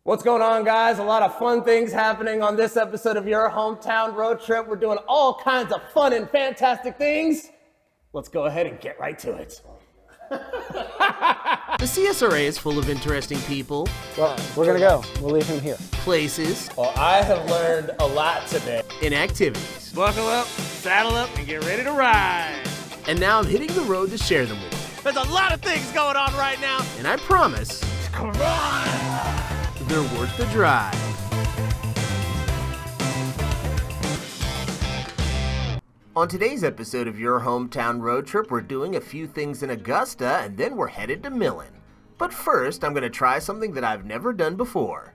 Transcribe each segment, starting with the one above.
What's going on, guys? A lot of fun things happening on this episode of Your Hometown Road Trip. We're doing all kinds of fun and fantastic things. Let's go ahead and get right to it. The CSRA is full of interesting people. Well, we're gonna go. We'll leave him here. Places. Well, I have learned a lot today. And activities. Buckle up, saddle up, and get ready to ride. And now I'm hitting the road to share them with you. There's a lot of things going on right now. And I promise, Come on! they're worth the drive. On today's episode of Your Hometown Road Trip, we're doing a few things in Augusta, and then we're headed to Millen. But first, I'm going to try something that I've never done before.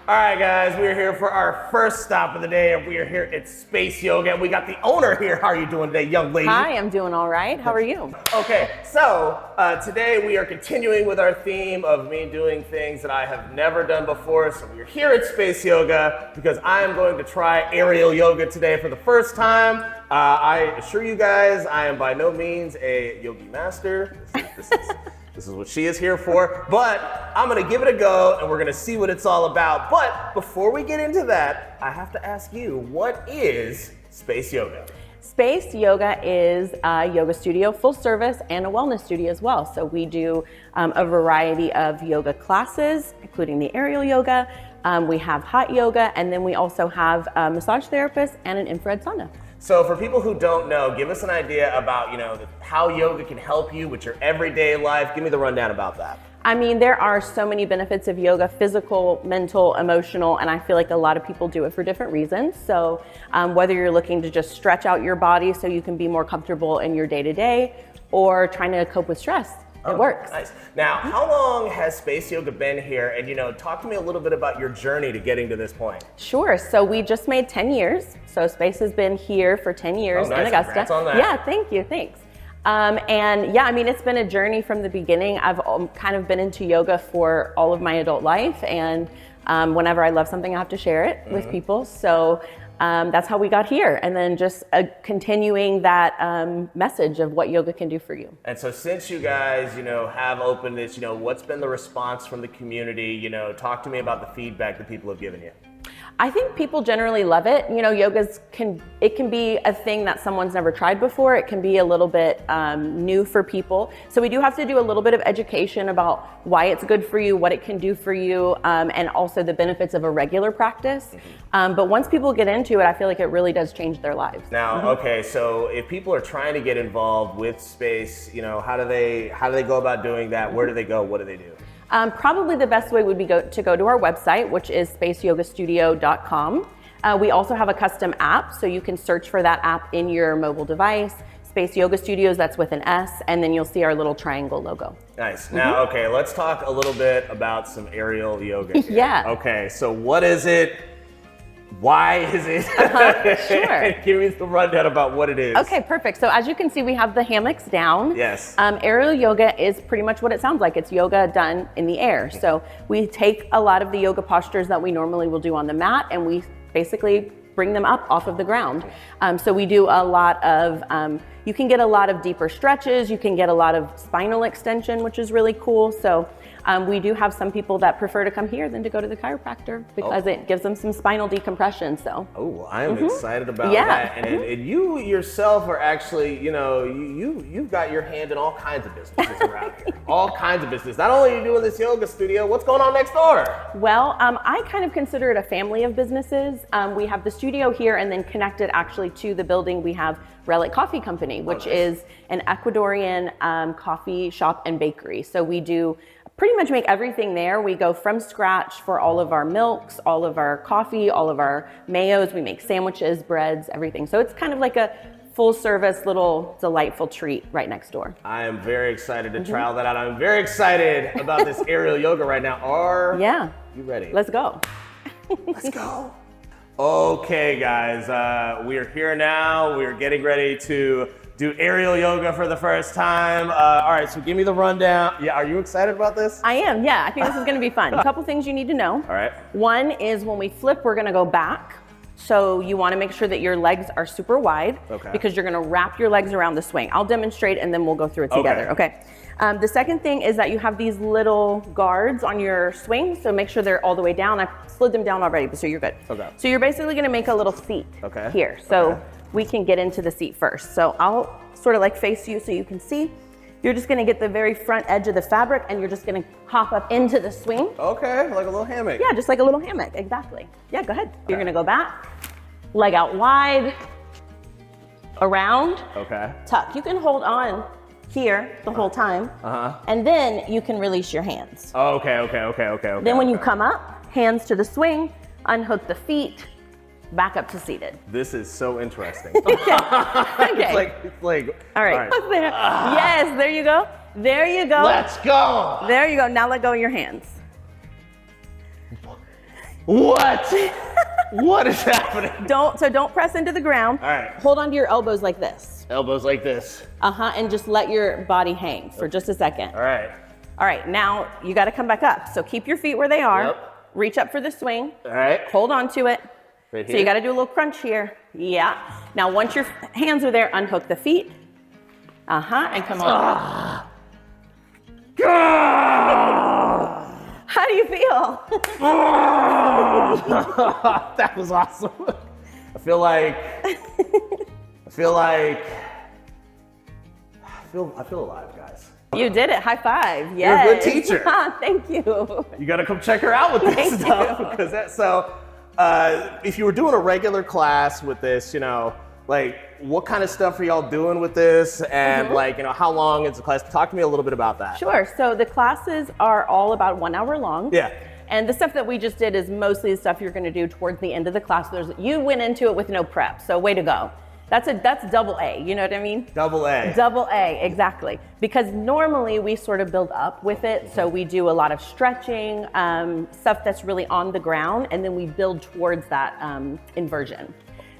All right, guys, we are here for our first stop of the day, and we are here at Space Yoga, and we got the owner here. How are you doing today, young lady? Hi, I'm doing all right. How are you? Okay, so today we are continuing with our theme of me doing things that I have never done before. So we're here at Space Yoga because I am going to try aerial yoga today for the first time. I assure you guys, I am by no means a yogi master. This is what she is here for, but I'm gonna give it a go and we're gonna see what it's all about. But before we get into that, I have to ask you, what is Space Yoga? Space Yoga is a yoga studio, full service, and a wellness studio as well. So we do a variety of yoga classes, including the aerial yoga. We have hot yoga, and then we also have a massage therapist and an infrared sauna. So for people who don't know, give us an idea about, how yoga can help you with your everyday life. Give me the rundown about that. I mean, there are so many benefits of yoga, physical, mental, emotional, and I feel like a lot of people do it for different reasons. So whether you're looking to just stretch out your body so you can be more comfortable in your day-to-day, or trying to cope with stress, it works. Nice. Now, how long has Space Yoga been here? And talk to me a little bit about your journey to getting to this point. Sure. So we just made 10 years. So Space has been here for 10 years nice. in Augusta. Congrats on that. Yeah, thank you. Thanks. And yeah, I mean, it's been a journey from the beginning. I've kind of been into yoga for all of my adult life. And whenever I love something, I have to share it with people. So that's how we got here. And then just continuing that message of what yoga can do for you. And so since you guys, have opened this, what's been the response from the community? Talk to me about the feedback that people have given you. I think people generally love it. Yoga can be a thing that someone's never tried before. It can be a little bit new for people. So we do have to do a little bit of education about why it's good for you, what it can do for you, and also the benefits of a regular practice. But once people get into it, I feel like it really does change their lives. Now, okay, so if people are trying to get involved with Space, how do they go about doing that? Where do they go? What do they do? Probably the best way would be to go to our website, which is spaceyogastudio.com. We also have a custom app, so you can search for that app in your mobile device. Space Yoga Studios, that's with an S, and then you'll see our little triangle logo. Nice. Now, okay, let's talk a little bit about some aerial yoga here. Yeah. Okay, so what is it? Why is it? Sure. Give me the rundown about what it is. Okay, perfect. So as you can see, we have the hammocks down. Yes. Aerial yoga is pretty much what it sounds like. It's yoga done in the air. So we take a lot of the yoga postures that we normally will do on the mat, and we basically bring them up off of the ground. So we do a lot of, you can get a lot of deeper stretches, you can get a lot of spinal extension, which is really cool. So we do have some people that prefer to come here than to go to the chiropractor because it gives them some spinal decompression. So. Oh, I am excited about that. And you yourself are actually, you've got your hand in all kinds of businesses around here. All kinds of business. Not only are you doing this yoga studio, what's going on next door? Well, I kind of consider it a family of businesses. We have the studio here, and then connected actually to the building, we have Relic Coffee Company, which is an Ecuadorian coffee shop and bakery. So we do pretty much make everything there. We go from scratch for all of our milks, all of our coffee, all of our mayos. We make sandwiches, breads, everything. So it's kind of like a full service little delightful treat right next door. I am very excited to try all that out. I'm very excited about this aerial yoga right now. Are you ready? Let's go. Let's go. Okay, guys, we are here now. We are getting ready to do aerial yoga for the first time. All right, so give me the rundown. Yeah, are you excited about this? I am, yeah. I think this is gonna be fun. A couple things you need to know. All right. One is when we flip, we're gonna go back. So you wanna make sure that your legs are super wide because you're gonna wrap your legs around the swing. I'll demonstrate and then we'll go through it together, okay? The second thing is that you have these little guards on your swing, so make sure they're all the way down. I slid them down already, but so you're good. Okay. So you're basically gonna make a little seat here. So we can get into the seat first. So I'll sort of like face you so you can see. You're just gonna get the very front edge of the fabric and you're just gonna hop up into the swing. Okay, like a little hammock. Yeah, just like a little hammock, exactly. Yeah, go ahead. You're gonna go back, leg out wide, around, tuck. You can hold on here the whole time, and then you can release your hands. Okay. Then when you come up, hands to the swing, unhook the feet, back up to seated. This is so interesting. Okay. It's like. All right. There. Yes, there you go. There you go. Let's go. There you go. Now let go of your hands. What? What is happening? Don't press into the ground. All right. Hold onto your elbows like this. Elbows like this. And just let your body hang for just a second. All right. All right, now you got to come back up. So keep your feet where they are. Yep. Reach up for the swing. All right. Hold on to it. Right So you got to do a little crunch here. Yeah. Now once your hands are there, unhook the feet. And come on. How do you feel? That was awesome. I feel alive, guys. You did it. High five. Yes. You're a good teacher. Thank you. You got to come check her out with this stuff. Because if you were doing a regular class with this, like what kind of stuff are y'all doing with this, and how long is the class? Talk to me a little bit about that. Sure. So the classes are all about 1 hour long. Yeah. And the stuff that we just did is mostly the stuff you're going to do towards the end of the class. You went into it with no prep, so way to go. That's double A, you know what I mean? Double A. Double A, exactly. Because normally we sort of build up with it. So we do a lot of stretching, stuff that's really on the ground, and then we build towards that inversion.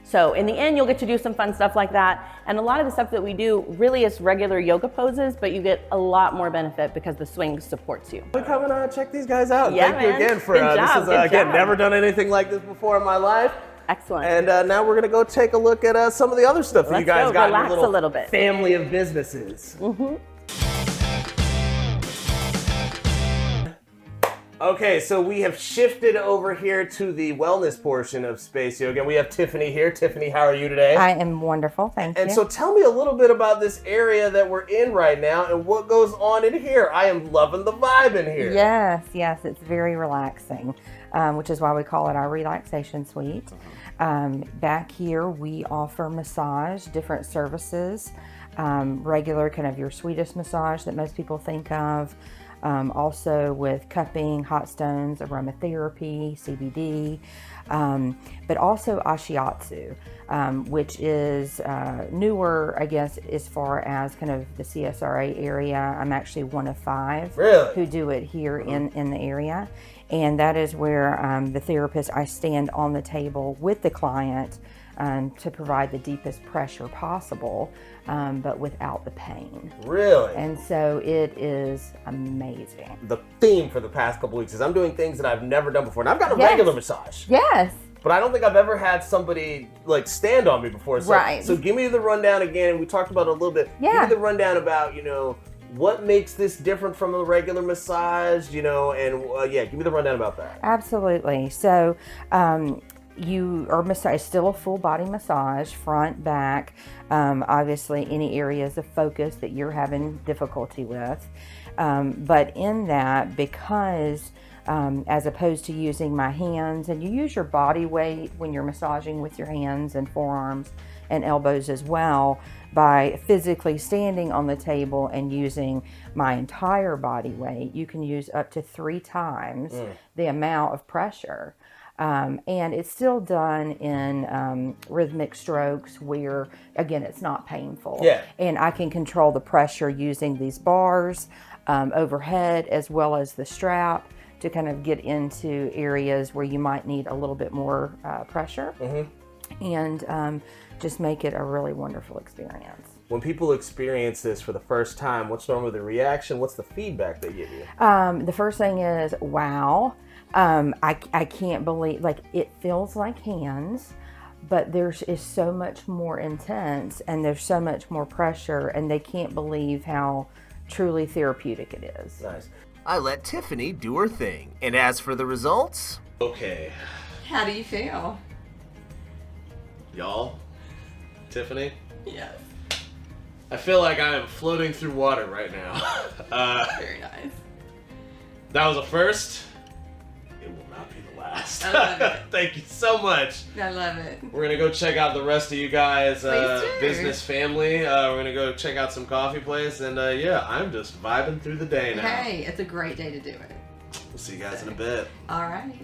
So in the end, you'll get to do some fun stuff like that. And a lot of the stuff that we do really is regular yoga poses, but you get a lot more benefit because the swing supports you. Come and check these guys out. Yeah, Thank you again for Good job, this is again never done anything like this before in my life. Excellent. And now we're gonna go take a look at some of the other stuff that you guys got in your Relax a little bit. family of businesses. Okay, so we have shifted over here to the wellness portion of Space Yoga, and we have Tiffany here. Tiffany, how are you today? I am wonderful, thank you. And so tell me a little bit about this area that we're in right now and what goes on in here. I am loving the vibe in here. Yes, it's very relaxing, which is why we call it our relaxation suite. Back here, we offer massage, different services, regular kind of your sweetest massage that most people think of. Also with cupping, hot stones, aromatherapy, CBD, but also ashiatsu, which is newer, I guess, as far as kind of the CSRA area. I'm actually one of 5 who do it here in the area. And that is where the therapist, I stand on the table with the client to provide the deepest pressure possible, but without the pain. Really? And so it is amazing. The theme for the past couple weeks is I'm doing things that I've never done before. And I've got a regular massage. Yes. But I don't think I've ever had somebody like stand on me before. So, Right. So give me the rundown again. We talked about it a little bit. Yeah. Give me the rundown about, what makes this different from a regular massage, and give me the rundown about that. Absolutely. So you are massage, still a full body massage, front, back, obviously any areas of focus that you're having difficulty with. But in that, because as opposed to using my hands, and you use your body weight when you're massaging with your hands and forearms and elbows as well, by physically standing on the table and using my entire body weight, you can use up to 3 times the amount of pressure. And it's still done in rhythmic strokes where, again, it's not painful. Yeah. And I can control the pressure using these bars overhead as well as the strap to kind of get into areas where you might need a little bit more pressure. And just make it a really wonderful experience. When people experience this for the first time, what's normally the reaction? What's the feedback they give you? The first thing is, wow. I can't believe, it feels like hands, but is so much more intense and there's so much more pressure, and they can't believe how truly therapeutic it is. Nice. I let Tiffany do her thing, and as for the results, Okay, How do you feel? Y'all, Tiffany, Yes. I feel like I am floating through water right now. Very nice. That was a first. It will not be the last. I love it. Thank you so much. I love it. We're gonna go check out the rest of you guys' Please do. business family. We're gonna go check out some coffee place, and yeah, I'm just vibing through the day now. Hey, it's a great day to do it. We'll see you guys in a bit. All right.